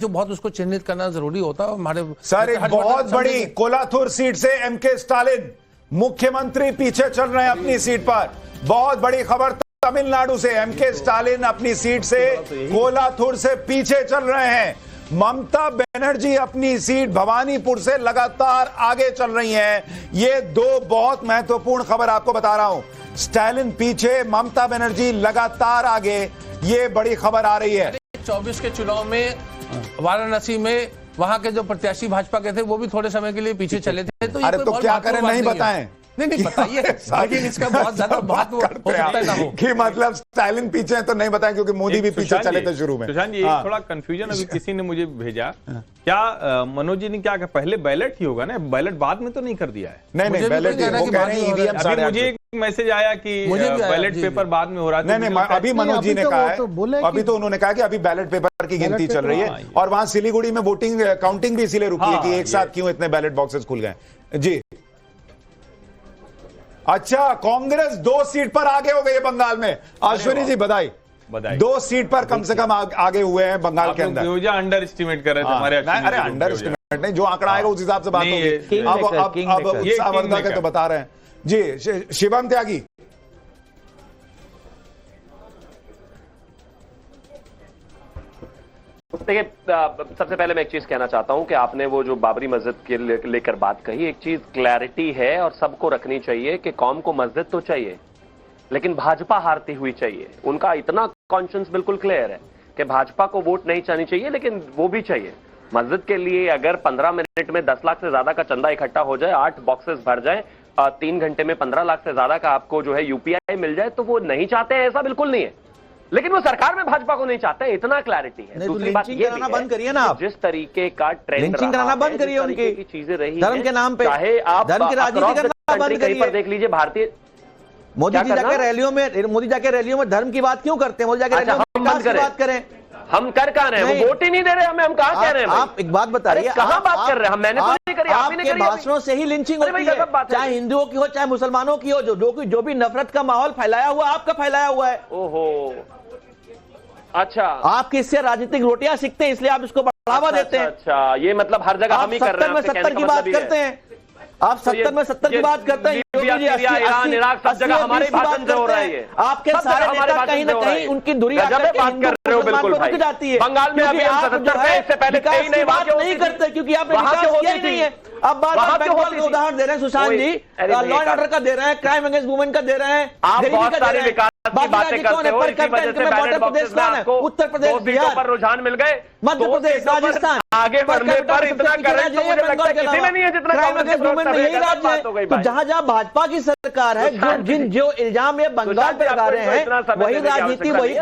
जो बहुत उसको चिन्हित करना जरूरी होता है। हमारे सर एक बहुत बड़ी कोलाथुर सीट से एमके स्टालिन मुख्यमंत्री पीछे चल रहे हैं अपनी सीट पर। बहुत बड़ी खबर तमिलनाडु से, एमके स्टालिन अपनी सीट से कोलाथुर से पीछे चल रहे हैं। ममता बनर्जी अपनी सीट भवानीपुर से लगातार आगे चल रही हैं। ये दो बहुत महत्वपूर्ण खबर आपको बता रहा हूं। स्टालिन पीछे, ममता बनर्जी लगातार आगे, ये बड़ी खबर आ रही है। 24 के चुनाव में वाराणसी में वहां के जो प्रत्याशी भाजपा के थे वो भी थोड़े समय के लिए पीछे चले थे। तो अरे तो क्या करें, नहीं बताएं? नहीं बताइए, लेकिन इसका बहुत ज्यादा महत्व हो सकता है ना हो कि मतलब स्टालिन पीछे है तो नहीं बताएं, क्योंकि मोदी भी पीछे चले थे शुरू में। सुशांत जी, थोड़ा कंफ्यूजन अभी किसी ने मुझे भेजा, क्या मनोज जी ने क्या कहा, पहले बैलेट ही होगा ना, बैलेट बाद में तो नहीं कर दिया है? नहीं बैलेट वो कह रहे हैं ईवीएम। अभी मुझे एक मैसेज आया कि बैलेट पेपर बाद में हो रहा है। नहीं, अभी मनोज जी ने कहा है, अभी तो उन्होंने कहा कि अभी बैलेट पेपर की गिनती चल रही है और वहां सिलीगुड़ी में वोटिंग काउंटिंग भी इसीलिए रुकी है कि एक साथ क्यों इतने बैलेट बॉक्सेस खुल गए। जी अच्छा, कांग्रेस 2 सीट पर आगे हो गई है बंगाल में। अश्विनी जी बधाई। 2 सीट पर कम से कम आगे हुए हैं बंगाल के अंदर। अंडर एस्टिमेट कर रहे थे हमारे। अरे अंडर एस्टिमेट नहीं, जो आंकड़ा आएगा उस हिसाब से बात होगी। अब उत्साहवर्धक है तो बता रहे हैं जी। शिवम त्यागी, देखिए, सबसे पहले मैं एक चीज कहना चाहता हूं कि आपने वो जो बाबरी मस्जिद के लेकर बात कही, एक चीज क्लैरिटी है और सबको रखनी चाहिए कि कौम को मस्जिद तो चाहिए लेकिन भाजपा हारती हुई चाहिए। उनका इतना कॉन्शियस बिल्कुल क्लियर है कि भाजपा को वोट नहीं चाहिए चाहिए लेकिन वो भी चाहिए। मस्जिद के लिए अगर 15 मिनट में 10 लाख से ज्यादा का चंदा इकट्ठा हो जाए, 8 बॉक्सेस भर जाए, 3 घंटे में 15 लाख से ज्यादा का आपको जो है यूपीआई मिल जाए, तो वो नहीं चाहते हैं, ऐसा बिल्कुल नहीं है। लेकिन वो सरकार में भाजपा को नहीं चाहते हैं, इतना क्लैरिटी है। दूसरी बात ये भी बंद करिए ना, जिस तरीके का ट्रेंड लिंचिंग कराना बंद करिए, उनकी चीजें रही धर्म के नाम पे, चाहे आप धर्म की राजनीति करना बंद करिए। पर देख लीजिए, भारतीय मोदी जी जाके रैलियों में धर्म की बात क्यों करते हैं? मोदी जाके रैलियों में विकास की बात करें। हम कर कहां रहे हैं? वो वोट ही नहीं दे रहे हमें, हम कहां कह रहे हैं? आप एक बात बताइए, कहां बात कर रहे हैं हम? मैंने तो नहीं करी, आपने नहीं करी। भाषणों से ही लिंचिंग होती है, चाहे हिंदुओं की हो चाहे मुसलमानों की हो। जो भी नफरत का माहौल फैलाया हुआ, आपका फैलाया हुआ है। ओहो, अच्छा, आप किससे राजनीतिक रोटियां सीखते हैं, इसलिए आप इसको बढ़ावा देते हैं। अच्छा, ये मतलब हर जगह हम ही कर रहे हैं। 70 की बात करते हैं आप, 70 में 70 की बात करते हैं। ईरान, इराक, सब जगह हमारे भाषण से हो रहा है। आपके सारे नेता कहीं ना कहीं उनकी दूरी बात कर रहे हो, बिल्कुल रुक जाती है। बंगाल में अभी आप जो है इससे पहले विकास की बात नहीं करते क्योंकि आपने विकास किया ही नहीं है। अब बार-बार बंगाल का उदाहरण दे रहे हैं सुशांत जी, लॉ एंड ऑर्डर का दे रहे हैं, क्राइम अगेंस्ट वुमेन का दे रहे हैं, आप बहुत सारे विकास की बातें करते हो, इसी वजह से बैलेट बॉक्सेस में आपको उत्तर प्रदेश, बिहार पर रुझान मिल गए। मध्य प्रदेश, राजस्थान आगे बढ़ने पर इतना करंट तो मुझे लगता है किसी में नहीं है जितना कांग्रेस के विरोध कर रही है। तो जहां जहां भाजपा की सरकार है, जो इल्जाम ये बंगाल पे लगा रहे हैं, वही राजनीति, वही